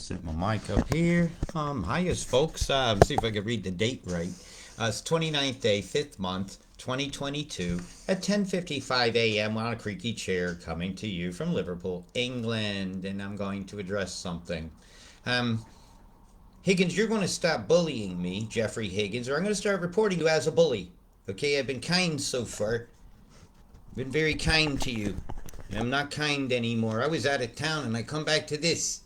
set my mic up here. Highest folks. See if I can read the date right. It's 29th day, 5th month, 2022 at 10:55 a.m. on a creaky chair coming to you from Liverpool, England. And I'm going to address something. Higgins, you're going to stop bullying me, Jeffrey Higgins, or I'm going to start reporting you as a bully. Okay, I've been kind so far. Been very kind to you. I'm not kind anymore. I was out of town and I come back to this.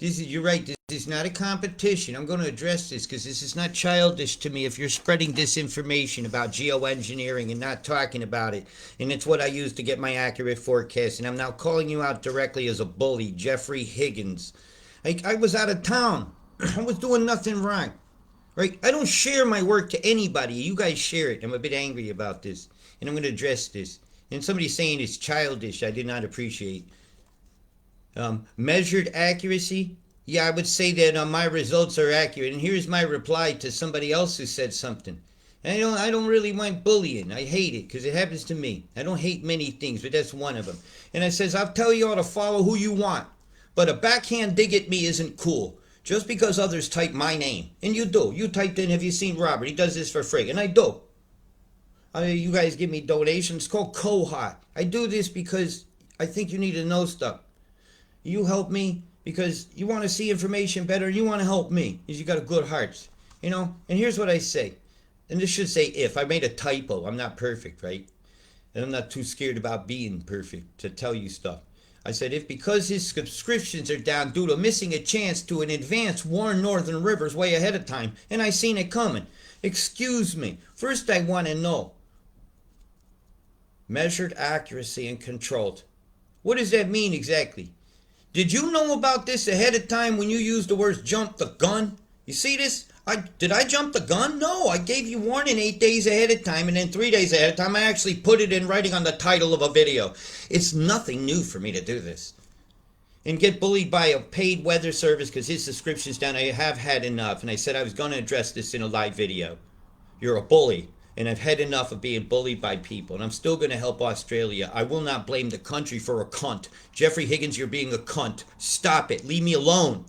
You're right, this is not a competition. I'm going to address this because this is not childish to me if you're spreading disinformation about geoengineering and not talking about it. And it's what I use to get my accurate forecast. And I'm now calling you out directly as a bully, Jeffrey Higgins. I was out of town. I was doing nothing wrong. Right? I don't share my work to anybody. You guys share it. I'm a bit angry about this. And I'm going to address this. And somebody saying it's childish, I did not appreciate. Measured accuracy? Yeah, I would say that my results are accurate. And here's my reply to somebody else who said something. And I don't really mind bullying. I hate it because it happens to me. I don't hate many things, but that's one of them. And I says, I'll tell you all to follow who you want. But a backhand dig at me isn't cool. Just because others type my name. And you do. You typed in, have you seen Robert? He does this for free. And I do. You guys give me donations. It's called Cohort. I do this because I think you need to know stuff. You help me because you want to see information better and you want to help me because you got a good heart. You know? And here's what I say. And this should say if. I made a typo. I'm not perfect, right? And I'm not too scared about being perfect to tell you stuff. I said if because his subscriptions are down due to missing a chance to an advance warn Northern Rivers way ahead of time. And I seen it coming. Excuse me. First I want to know. Measured accuracy and controlled. What does that mean exactly? Did you know about this ahead of time when you used the words jump the gun? You see this? Did I jump the gun? No, I gave you warning 8 days ahead of time, and then 3 days ahead of time I actually put it in writing on the title of a video. It's nothing new for me to do this. And get bullied by a paid weather service because his subscription's down. I have had enough, and I said I was going to address this in a live video. You're a bully. And I've had enough of being bullied by people. And I'm still going to help Australia. I will not blame the country for a cunt. Jeffrey Higgins, you're being a cunt. Stop it. Leave me alone.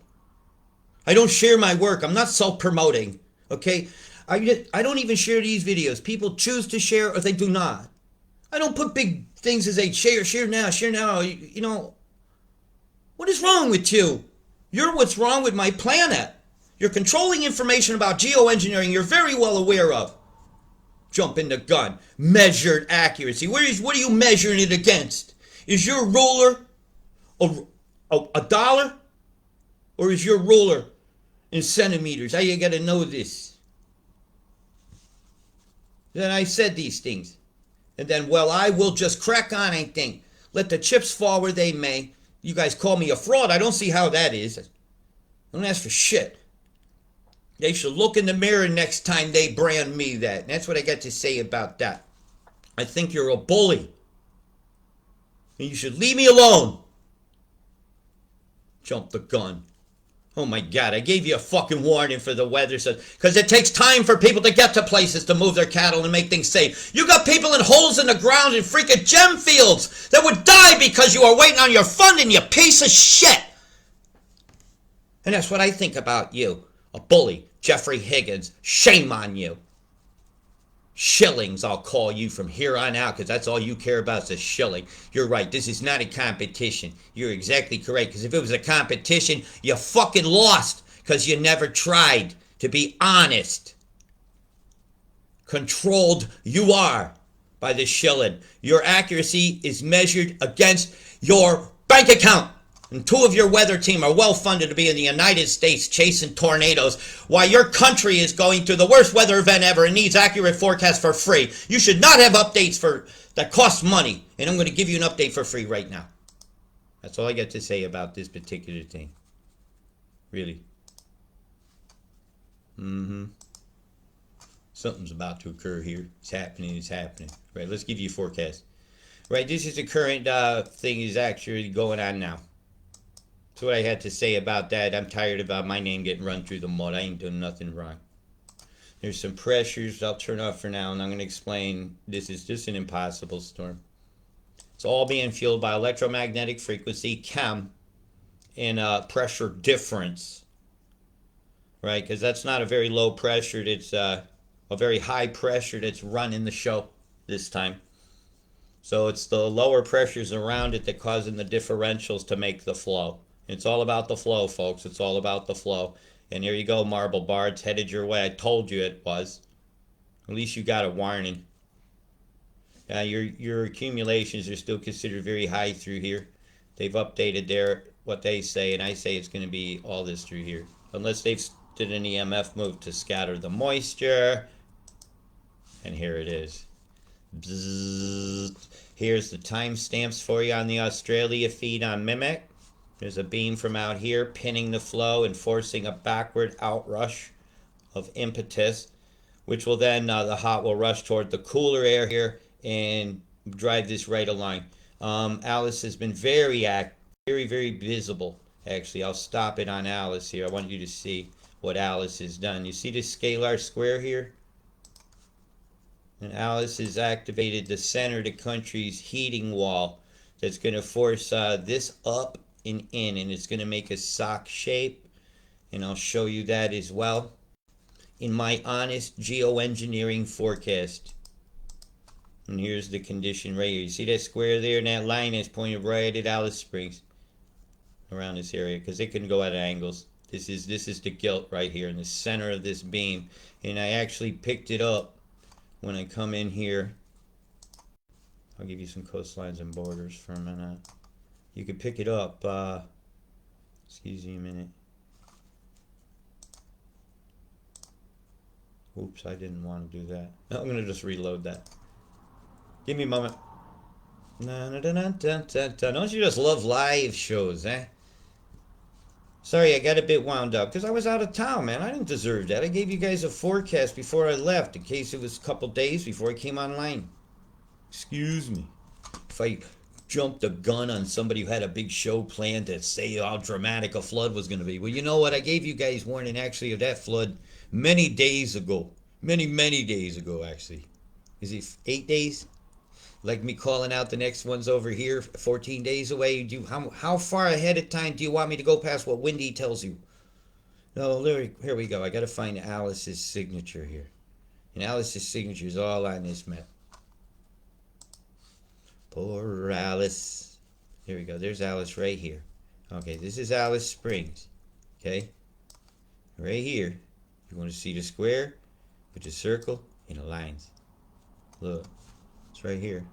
I don't share my work. I'm not self-promoting. Okay? I don't even share these videos. People choose to share or they do not. I don't put big things as they share now, share now. You know, what is wrong with you? You're what's wrong with my planet. You're controlling information about geoengineering you're very well aware of. Jumping the gun. Measured accuracy. What are you measuring it against? Is your ruler a dollar? Or is your ruler in centimeters? How you got to know this? Then I said these things. And then, well, I will just crack on and think. Let the chips fall where they may. You guys call me a fraud. I don't see how that is. I don't ask for shit. They should look in the mirror next time they brand me that. And that's what I got to say about that. I think you're a bully. And you should leave me alone. Jump the gun. Oh my God, I gave you a fucking warning for the weather. Because it takes time for people to get to places to move their cattle and make things safe. You got people in holes in the ground in freaking gem fields that would die because you are waiting on your funding, you piece of shit. And that's what I think about you. A bully. Jeffrey Higgins, shame on you. Shillings, I'll call you from here on out because that's all you care about is a shilling. You're right, this is not a competition. You're exactly correct because if it was a competition, you fucking lost because you never tried to be honest. Controlled you are by the shilling. Your accuracy is measured against your bank account. And two of your weather team are well funded to be in the United States chasing tornadoes while your country is going through the worst weather event ever and needs accurate forecasts for free. You should not have updates that cost money. And I'm going to give you an update for free right now. That's all I got to say about this particular thing. Really. Something's about to occur here. It's happening. Right, let's give you a forecast. Right, this is the current thing is actually going on now. That's what I had to say about that. I'm tired about my name getting run through the mud. I ain't doing nothing wrong. There's some pressures I'll turn off for now, and I'm going to explain this is just an impossible storm. It's all being fueled by electromagnetic frequency, chem, in pressure difference, right? Because that's not a very low pressure. It's a very high pressure that's running the show this time. So it's the lower pressures around it that causing the differentials to make the flow. It's all about the flow, folks. It's all about the flow. And here you go, marble bar. It's headed your way. I told you it was. At least you got a warning. Your accumulations are still considered very high through here. They've updated their what they say, and I say it's going to be all this through here, unless they've did an EMF move to scatter the moisture. And here it is. Bzzz. Here's the timestamps for you on the Australia feed on Mimic. There's a beam from out here pinning the flow and forcing a backward outrush of impetus, which will then, the hot will rush toward the cooler air here and drive this right along. Alice has been very very visible. Actually, I'll stop it on Alice here. I want you to see what Alice has done. You see this scalar square here? And Alice has activated the center of the country's heating wall that's going to force this up and in, and it's going to make a sock shape. And I'll show you that as well in my honest geoengineering forecast. And here's the condition right here. You see that square there, and that line is pointed right at Alice Springs around this area, because it can go at angles. This is the gilt right here in the center of this beam, and I actually picked it up when I come in here. I'll give you some coastlines and borders for a minute. You could pick it up. Excuse me a minute. Oops, I didn't want to do that. I'm going to just reload that. Give me a moment. Don't you just love live shows, eh? Sorry, I got a bit wound up because I was out of town, man. I didn't deserve that. I gave you guys a forecast before I left in case it was a couple days before I came online. Excuse me. If I jumped the gun on somebody who had a big show planned to say how dramatic a flood was going to be. Well, you know what? I gave you guys warning actually of that flood many days ago. Many days ago, actually. Is it 8 days? Like me calling out the next one's over here 14 days away. How far ahead of time do you want me to go past what Windy tells you? No, here we go. I got to find Alice's signature here. And Alice's signature is all on this map. Poor Alice. Here we go. There's Alice right here. Okay, this is Alice Springs. Okay? Right here. You want to see the square? Put the circle in the lines. Look. It's right here.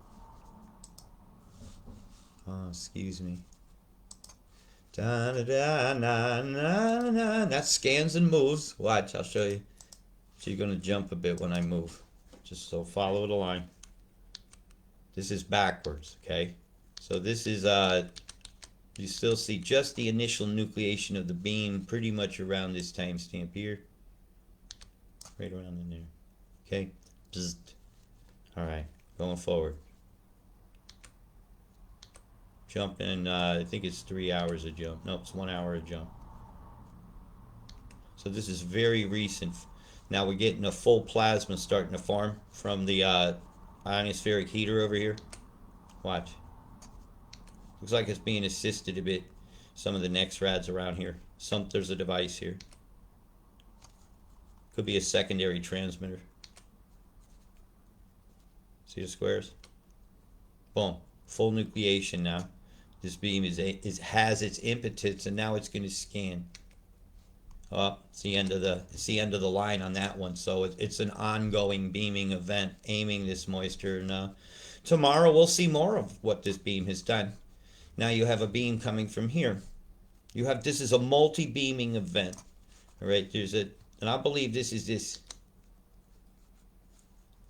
Oh, excuse me. Da da da na na na. That scans and moves. Watch, I'll show you. So you're gonna jump a bit when I move. Just so follow the line. This is backwards, okay? So this is you still see just the initial nucleation of the beam pretty much around this timestamp here. Right around in there. Okay? Bzzzt. Alright. Going forward. Jumping, I think it's 3 hours a jump. No, it's 1 hour a jump. So this is very recent. Now we're getting a full plasma starting to form from the ionospheric heater over here. Watch. Looks like it's being assisted a bit. Some of the NEXRADs around here. There's a device here. Could be a secondary transmitter. See the squares? Boom. Full nucleation now. This beam has its impetus, and now it's going to scan. Oh, it's the end of the line on that one. So it's an ongoing beaming event, aiming this moisture. And tomorrow we'll see more of what this beam has done. Now you have a beam coming from here. This is a multi-beaming event. All right. And I believe this is this.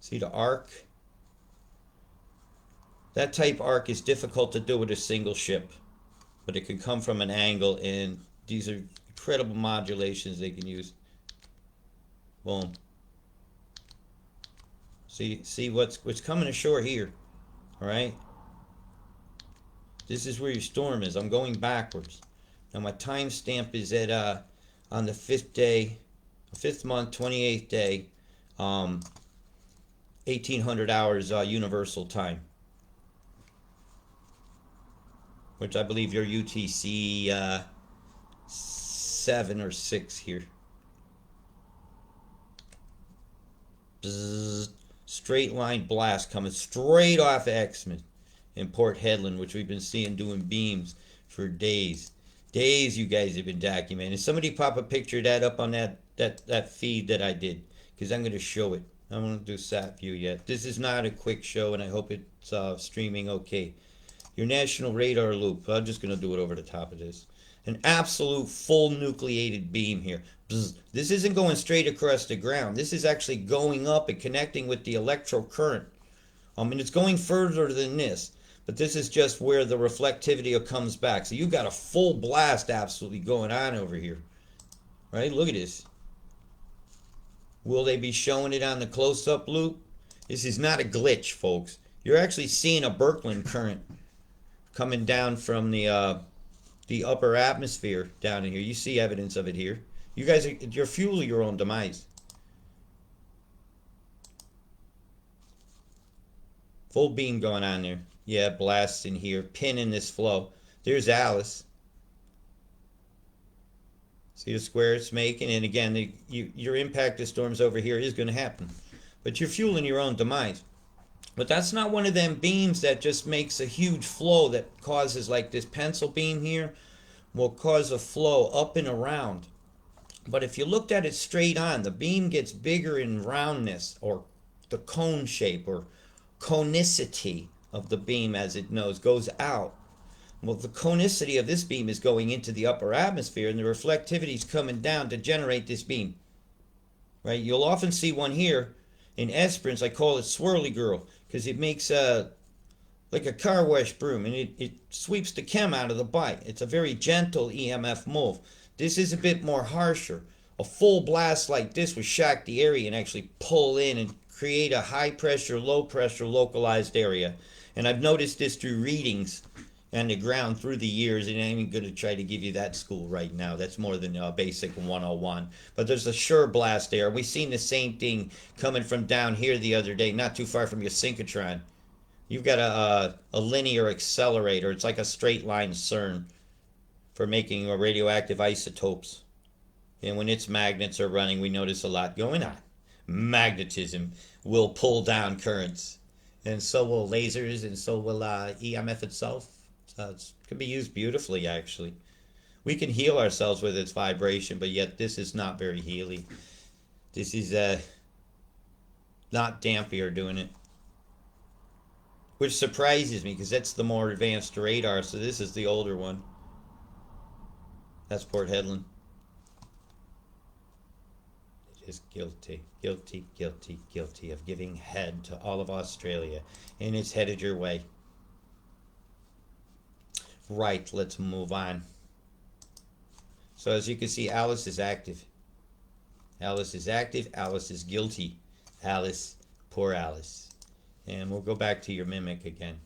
See the arc? That type arc is difficult to do with a single ship, but it can come from an angle, and these are incredible modulations they can use. Boom. See what's coming ashore here. All right. This is where your storm is. I'm going backwards. Now my timestamp is at on the 5th day, 5th month, 28th day, 1800 hours universal time. Which I believe your UTC 7 or 6 here. Bzzz, straight line blast coming straight off Exmouth in Port Hedland, which we've been seeing doing beams for days. Days you guys have been documenting. Somebody pop a picture of that up on that feed that I did, because I'm going to show it. I won't do sat view yet. This is not a quick show, and I hope it's streaming okay. Your national radar loop. I'm just going to do it over the top of this. An absolute full nucleated beam here. Bzz. This isn't going straight across the ground. This is actually going up and connecting with the electro current. And it's going further than this. But this is just where the reflectivity comes back. So you've got a full blast absolutely going on over here. Right? Look at this. Will they be showing it on the close-up loop? This is not a glitch, folks. You're actually seeing a Birkeland current coming down from the upper atmosphere down in here. You see evidence of it here. You guys, you're fueling your own demise. Full beam going on there. Yeah, blasts in here, pinning this flow. There's Alice. See the square it's making? And again, your impact of storms over here is going to happen. But you're fueling your own demise. But that's not one of them beams that just makes a huge flow that causes, like this pencil beam here, will cause a flow up and around. But if you looked at it straight on, the beam gets bigger in roundness, or the cone shape, or conicity of the beam as it goes out. Well, the conicity of this beam is going into the upper atmosphere, and the reflectivity is coming down to generate this beam. Right? You'll often see one here in Esperance. I call it Swirly Girl, because it makes like a car wash broom, and it sweeps the chem out of the bite. It's a very gentle EMF move. This is a bit more harsher. A full blast like this would shock the area and actually pull in and create a high pressure, low pressure localized area. And I've noticed this through readings on the ground through the years, and I'm even going to try to give you that school right now. That's more than basic 101. But there's a sure blast there. We've seen the same thing coming from down here the other day, not too far from your synchrotron. You've got a linear accelerator. It's like a straight line CERN for making radioactive isotopes. And when its magnets are running, we notice a lot going on. Magnetism will pull down currents. And so will lasers, and so will EMF itself. It can be used beautifully, actually. We can heal ourselves with its vibration, but yet this is not very healing. This is not Dampier doing it. Which surprises me, because that's the more advanced radar, so this is the older one. That's Port Hedland. Just guilty, guilty, guilty, guilty of giving head to all of Australia. And it's headed your way. Right, let's move on. So as you can see, Alice is active. Alice is active. Alice is guilty. Alice, poor Alice. And we'll go back to your mimic again.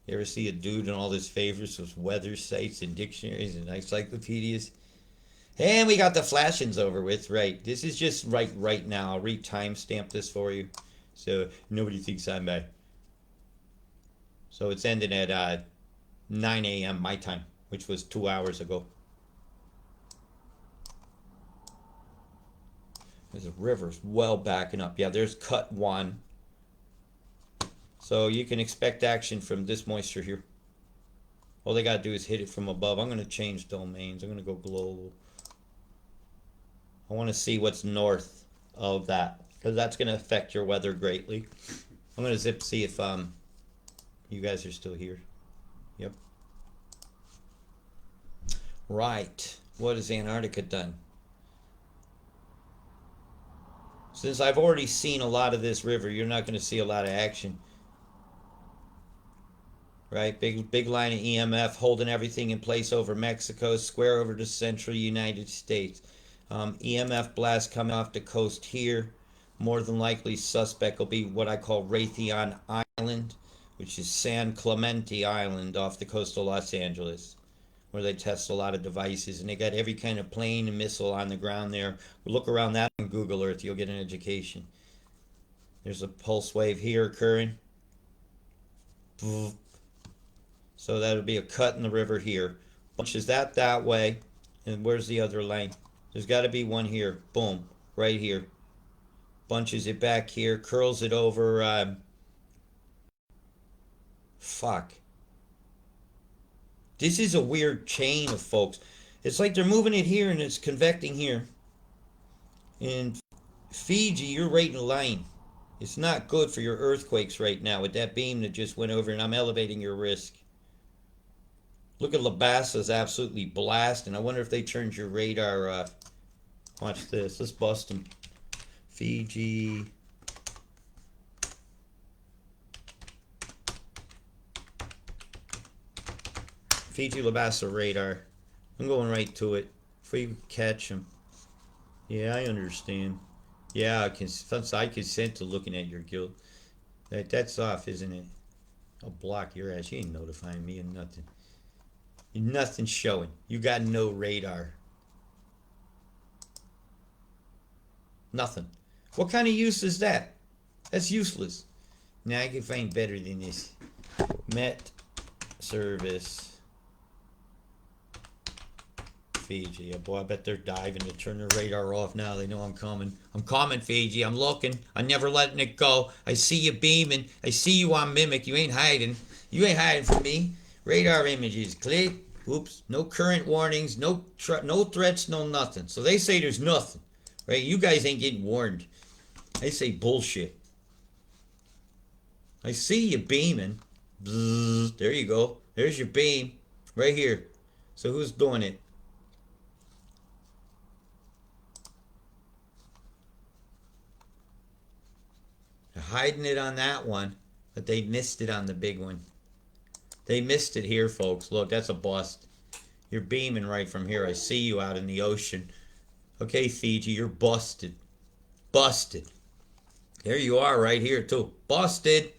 You ever see a dude in all his favorites with weather sites and dictionaries and encyclopedias? And we got the flashings over with, right? This is just right now. I'll re-timestamp this for you, so nobody thinks I'm bad. So it's ending at 9 a.m. my time, which was 2 hours ago. There's a river's well backing up. Yeah, there's cut 1. So you can expect action from this moisture here. All they got to do is hit it from above. I'm going to change domains. I'm going to go global. I want to see what's north of that, because that's going to affect your weather greatly. I'm going to zip see if you guys are still here. Yep. Right. What has Antarctica done? Since I've already seen a lot of this river, you're not going to see a lot of action. Right, big line of EMF holding everything in place over Mexico, square over the central United States. EMF blast coming off the coast here. More than likely, suspect will be what I call Raytheon Island, which is San Clemente Island off the coast of Los Angeles, where they test a lot of devices, and they got every kind of plane and missile on the ground there. Look around that on Google Earth, you'll get an education. There's a pulse wave here occurring. So that'll be a cut in the river here. Bunches that way. And where's the other lane? There's got to be one here. Boom. Right here. Bunches it back here. Curls it over. Fuck. This is a weird chain of folks. It's like they're moving it here and it's convecting here. In Fiji, you're right in line. It's not good for your earthquakes right now with that beam that just went over, and I'm elevating your risk. Look at Labasa's absolutely blasting. I wonder if they turned your radar off. Watch this. Let's bust them. Fiji. Fiji Labasa radar. I'm going right to it before you catch them. Yeah, I understand. Yeah, I consent to looking at your guild. That's off, isn't it? I'll block your ass. You ain't notifying me of nothing. Nothing showing. You got no radar. Nothing. What kind of use is that? That's useless. Now I can find better than this. Met service. Fiji. Boy, I bet they're diving to turn their radar off now. They know I'm coming. I'm coming, Fiji. I'm looking. I'm never letting it go. I see you beaming. I see you on Mimic. You ain't hiding. You ain't hiding from me. Radar images. Click. Oops. No current warnings. No threats. No nothing. So they say there's nothing. Right? You guys ain't getting warned. They say bullshit. I see you beaming. Bzzz. There you go. There's your beam. Right here. So who's doing it? They're hiding it on that one, but they missed it on the big one. They missed it here, folks. Look, that's a bust. You're beaming right from here. I see you out in the ocean. Okay, Fiji, you're busted. Busted. There you are right here, too. Busted.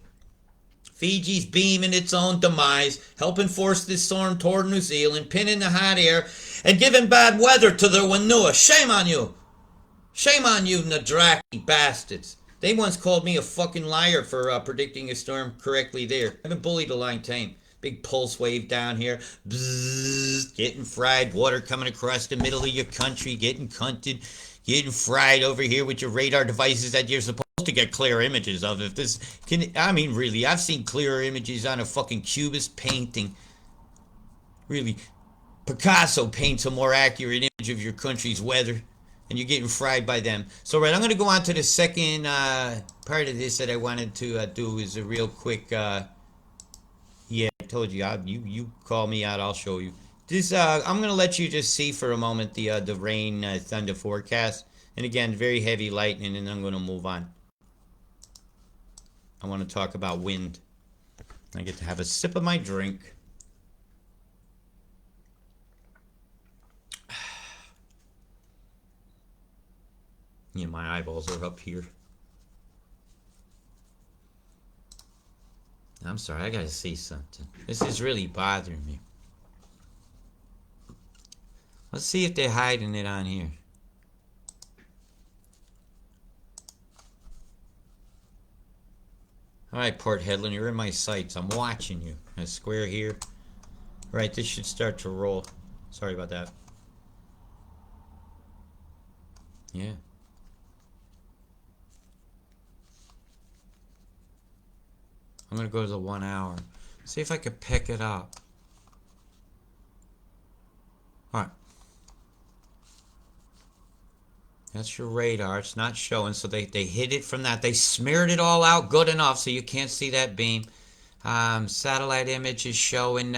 Fiji's beaming its own demise, helping force this storm toward New Zealand, pinning the hot air, and giving bad weather to their Wanua. Shame on you. Shame on you, Nadraki bastards. They once called me a fucking liar for predicting a storm correctly there. I've been bullied a long time. Big pulse wave down here. Bzzz, getting fried. Water coming across the middle of your country. Getting cunted. Getting fried over here with your radar devices that you're supposed to get clear images of. If this can, I mean, really, I've seen clearer images on a fucking cubist painting. Really, Picasso paints a more accurate image of your country's weather. And you're getting fried by them. So, right, I'm going to go on to the second part of this that I wanted to do is a real quick, yeah, I told you, you call me out, I'll show you. This, I'm going to let you just see for a moment the rain thunder forecast. And again, very heavy lightning, and I'm going to move on. I want to talk about wind. I get to have a sip of my drink. Yeah, my eyeballs are up here. I'm sorry, I gotta see something. This is really bothering me. Let's see if they're hiding it on here. Alright, Port Hedland, you're in my sights. I'm watching you. A square here. Right, this should start to roll. Sorry about that. Yeah. I'm going to go to the 1 hour. See if I can pick it up. Alright. That's your radar. It's not showing, so they hid it from that. They smeared it all out good enough so you can't see that beam. Satellite image is showing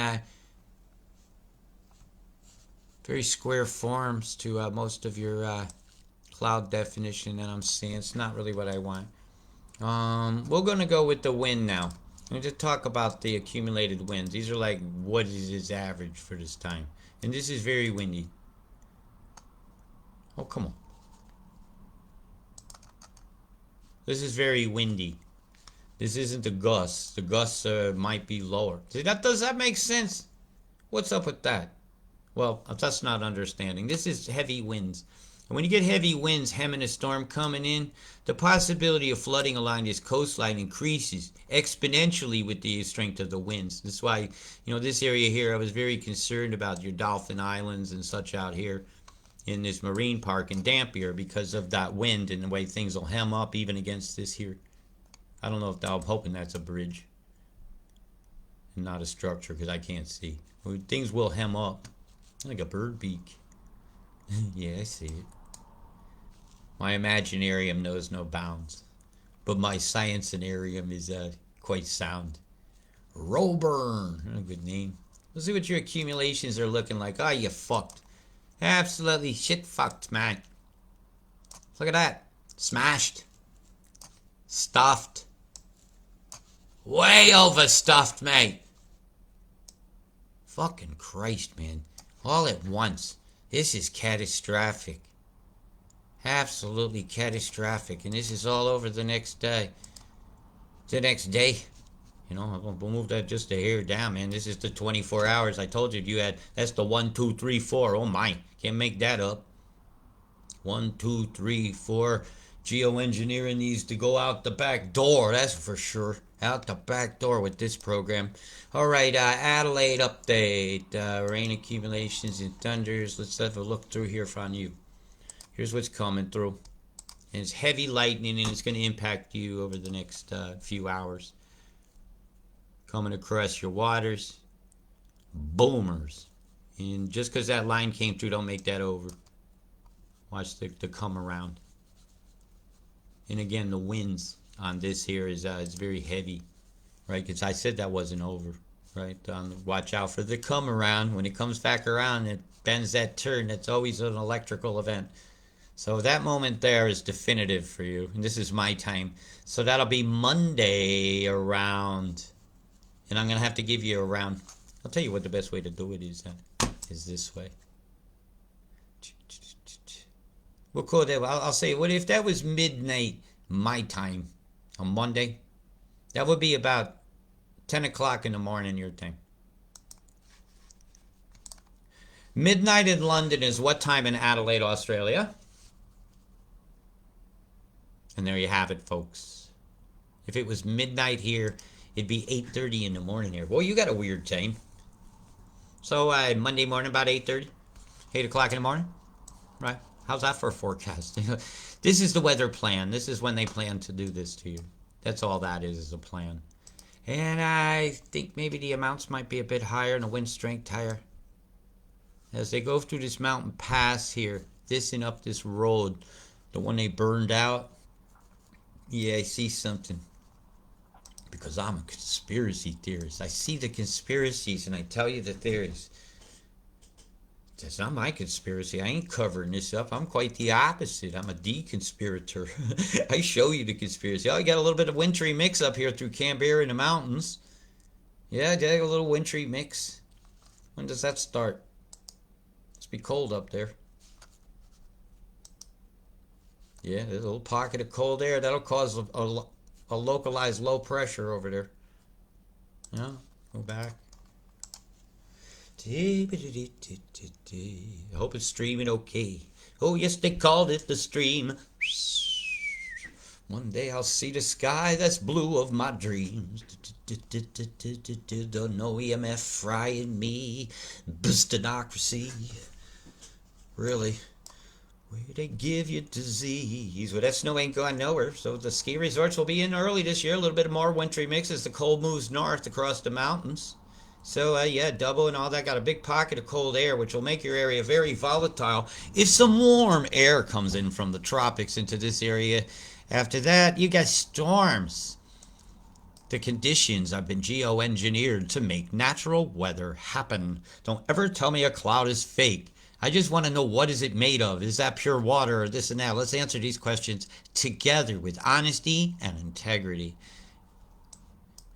very square forms to most of your cloud definition that I'm seeing. It's not really what I want. We're going to go with the wind now. I'm going to talk about the accumulated winds. These are like, what is its average for this time? And this is very windy. Oh, come on. This is very windy. This isn't the gusts. The gusts might be lower. See, does that make sense? What's up with that? Well, that's not understanding. This is heavy winds. And when you get heavy winds hemming a storm coming in, the possibility of flooding along this coastline increases exponentially with the strength of the winds. That's why, this area here, I was very concerned about your Dolphin Islands and such out here in this marine park in Dampier because of that wind and the way things will hem up even against this here. I don't know if I'm hoping that's a bridge and not a structure because I can't see. Things will hem up like a bird beak. Yeah, I see it. My Imaginarium knows no bounds, but my Scienceanarium is quite sound. Roburn, a good name. Let's see what your accumulations are looking like. Oh, you fucked. Absolutely shit fucked, man. Look at that. Smashed. Stuffed. Way overstuffed, mate. Fucking Christ, man. All at once. This is catastrophic. Absolutely catastrophic. And this is all over the next day. The next day. We'll move that just a hair down, man. This is the 24 hours. I told you had. That's the 1, 2, 3, 4. Oh my. Can't make that up. 1, 2, 3, 4. Geoengineering needs to go out the back door. That's for sure. Out the back door with this program. All right, Adelaide update. Rain accumulations and thunders. Let's have a look through here from you. Here's what's coming through. And it's heavy lightning, and it's going to impact you over the next few hours. Coming across your waters. Boomers. And just because that line came through, don't make that over. Watch the come around. And again, the winds on this here is very heavy, right? Because I said that wasn't over, right? Watch out for the come around. When it comes back around, it bends that turn. That's always an electrical event. So that moment there is definitive for you. And this is my time. So that'll be Monday around. And I'm going to have to give you around. I'll tell you what the best way to do it is this way. We'll call that. I'll say, what if that was midnight my time on Monday? That would be about 10 o'clock in the morning your time. Midnight in London is what time in Adelaide, Australia? And there you have it, folks. If it was midnight here, it'd be 8:30 in the morning here. Well, you got a weird time. So Monday morning about 8:30, 8 o'clock in the morning, right? How's that for a forecast? This is the weather plan. This is when they plan to do this to you. That's all that is a plan. And I think maybe the amounts might be a bit higher and the wind strength higher. As they go through this mountain pass here, this and up this road, the one they burned out, yeah, I see something. Because I'm a conspiracy theorist. I see the conspiracies and I tell you the theories. That's not my conspiracy. I ain't covering this up. I'm quite the opposite. I'm a deconspirator. I show you the conspiracy. Oh, you got a little bit of wintry mix up here through Canberra in the mountains. Yeah, I got a little wintry mix. When does that start? Must be cold up there. Yeah, there's a little pocket of cold air. That'll cause a localized low pressure over there. Yeah, go back. I hope it's streaming okay. Oh, yes, they called it the stream. One day I'll see the sky that's blue of my dreams. Don't know EMF frying me. Bustadocracy. Really? Where they give you disease. Well, that snow ain't going nowhere. So the ski resorts will be in early this year. A little bit more wintry mix as the cold moves north across the mountains. So, yeah, double and all that. Got a big pocket of cold air, which will make your area very volatile if some warm air comes in from the tropics into this area. After that, you got storms. The conditions have been geoengineered to make natural weather happen. Don't ever tell me a cloud is fake. I just want to know, what is it made of? Is that pure water or this and that? Let's answer these questions together with honesty and integrity.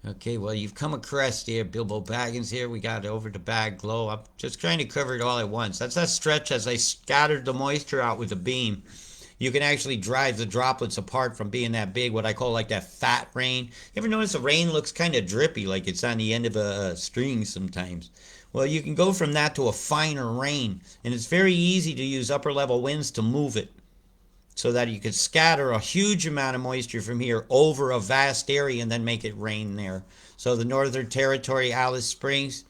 Okay, well, you've come across there, Bilbo Baggins here. We got over the bag glow. I'm just trying to cover it all at once. That's that stretch as I scattered the moisture out with a beam. You can actually drive the droplets apart from being that big, what I call like that fat rain. You ever notice the rain looks kind of drippy, like it's on the end of a string sometimes? Well, you can go from that to a finer rain, and it's very easy to use upper level winds to move it so that you could scatter a huge amount of moisture from here over a vast area and then make it rain there. So the Northern Territory, Alice Springs,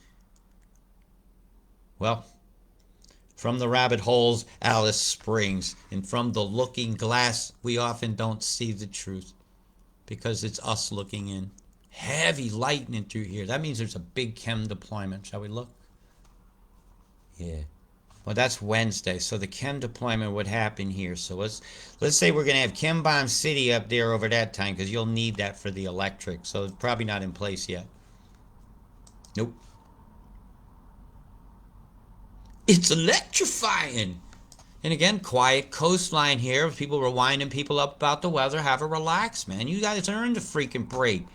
well, from the rabbit holes, Alice Springs, and from the looking glass, we often don't see the truth because it's us looking in. Heavy lightning through here. That means there's a big chem deployment. Shall we look? Yeah. Well, that's Wednesday, so the chem deployment would happen here. So let's say we're going to have Chem Bomb City up there over that time because you'll need that for the electric. So it's probably not in place yet. Nope. It's electrifying. And again, quiet coastline here. People were winding people up about the weather. Have a relax, man. You guys earned a freaking break.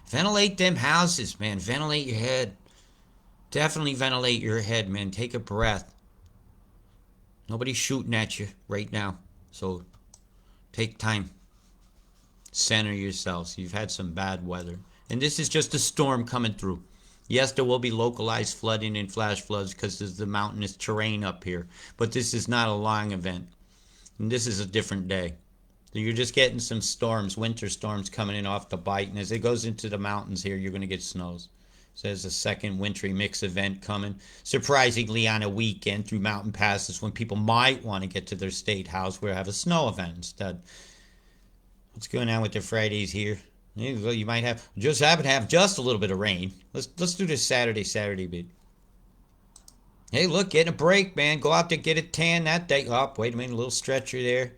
Ventilate them houses, man. Ventilate your head. Definitely ventilate your head, man. Take a breath. Nobody's shooting at you right now. So take time. Center yourselves. You've had some bad weather. And this is just a storm coming through. Yes, there will be localized flooding and flash floods because there's the mountainous terrain up here. But this is not a long event. And this is a different day. So you're just getting some storms, winter storms coming in off the bite. And as it goes into the mountains here, you're going to get snows. So there's a second wintry mix event coming, surprisingly on a weekend through mountain passes when people might want to get to their state house where have a snow event instead. What's going on with the Fridays here? You might have just happen to have just a little bit of rain. Let's do this Saturday bit. Hey, look, getting a break, man. Go out there, get a tan that day. Oh, wait a minute, a little stretcher there.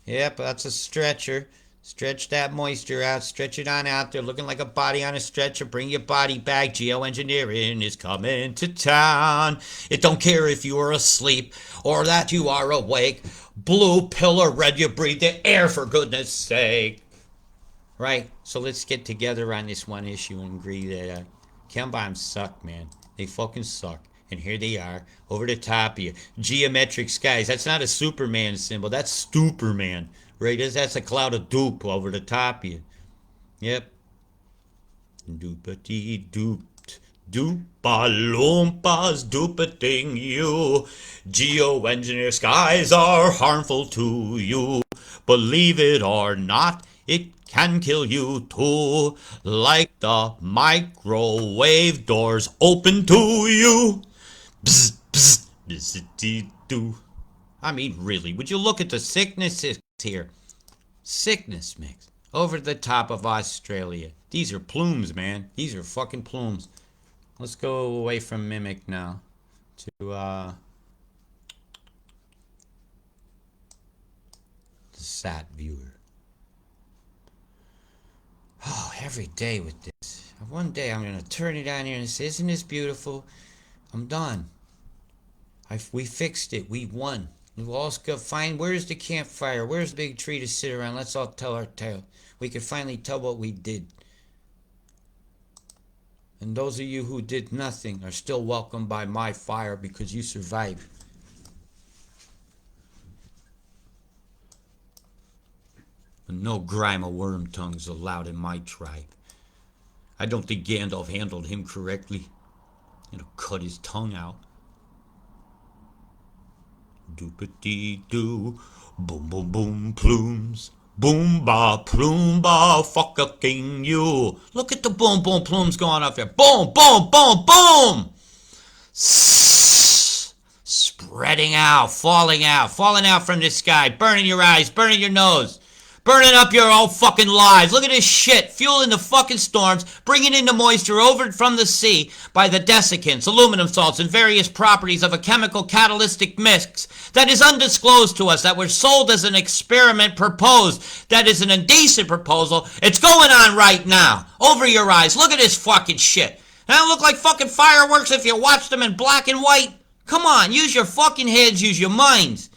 Yep, that's a stretcher. Stretch that moisture out. Stretch it on out there. Looking like a body on a stretcher. Bring your body back. Geoengineering is coming to town. It don't care if you are asleep or that you are awake. Blue pill or red, you breathe the air for goodness sake. Right? So let's get together on this one issue and agree that chem bombs suck, man. They fucking suck. And here they are, over the top of you. Geometric skies. That's not a Superman symbol. That's Stooperman. Right? That's a cloud of doop over the top of you. Yep. Doopity-dooped. Doompa-loompas doopating you. Geoengineer skies are harmful to you. Believe it or not, it can kill you too. Like the microwave doors open to you. Bzz, bzz, bzz-dee-doo. I mean, really, would you look at the sicknesses here? Sickness mix over the top of Australia. These are plumes, man. These are fucking plumes. Let's go away from Mimic now to the Sat viewer. Oh, every day with this. One day I'm going to turn it on here and say, isn't this beautiful? I'm done. We fixed it. We won. We'll all go find, where's the campfire? Where's the big tree to sit around? Let's all tell our tale. We can finally tell what we did. And those of you who did nothing are still welcomed by my fire because you survived. But no grime of worm tongues allowed in my tribe. I don't think Gandalf handled him correctly. It'll cut his tongue out. Doopity-doo, boom boom boom plumes, boom ba plume ba fucking you. Look at the boom boom plumes going up there. Boom boom boom boom. Spreading out, falling out from the sky, burning your eyes, burning your nose. Burning up your own fucking lives. Look at this shit. Fueling the fucking storms. Bringing in the moisture over from the sea by the desiccants, aluminum salts, and various properties of a chemical catalytic mix that is undisclosed to us, that were sold as an experiment proposed. That is an indecent proposal. It's going on right now. Over your eyes. Look at this fucking shit. They don't look like fucking fireworks if you watch them in black and white. Come on. Use your fucking heads. Use your minds.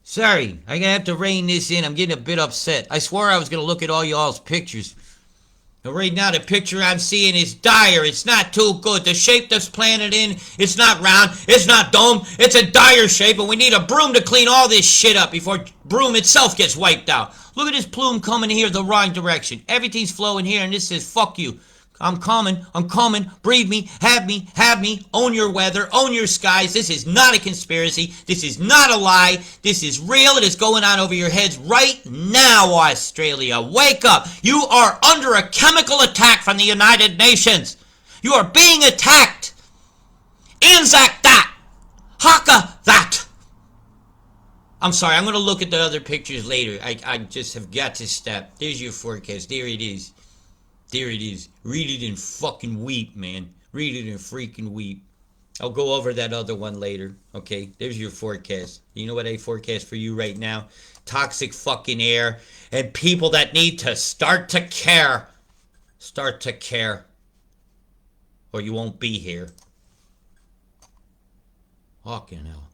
Sorry, I'm gonna have to rein this in. I'm getting a bit upset. I swore I was gonna look at all y'all's pictures. But right now, the picture I'm seeing is dire. It's not too good. The shape that's planted in, it's not round, it's not dome, it's a dire shape, and we need a broom to clean all this shit up before broom itself gets wiped out. Look at this plume coming here the wrong direction. Everything's flowing here, and this says, fuck you. I'm coming, breathe me, have me, own your weather, own your skies. This is not a conspiracy, this is not a lie, this is real, it is going on over your heads right now, Australia. Wake up, you are under a chemical attack from the United Nations. You are being attacked. Anzac that, Haka that. I'm sorry, I'm going to look at the other pictures later. I just have got to stop. There's your forecast, there it is. There it is. Read it and fucking weep, man. Read it and freaking weep. I'll go over that other one later. Okay, there's your forecast. You know what I forecast for you right now? Toxic fucking air and people that need to start to care. Start to care. Or you won't be here. Fucking hell.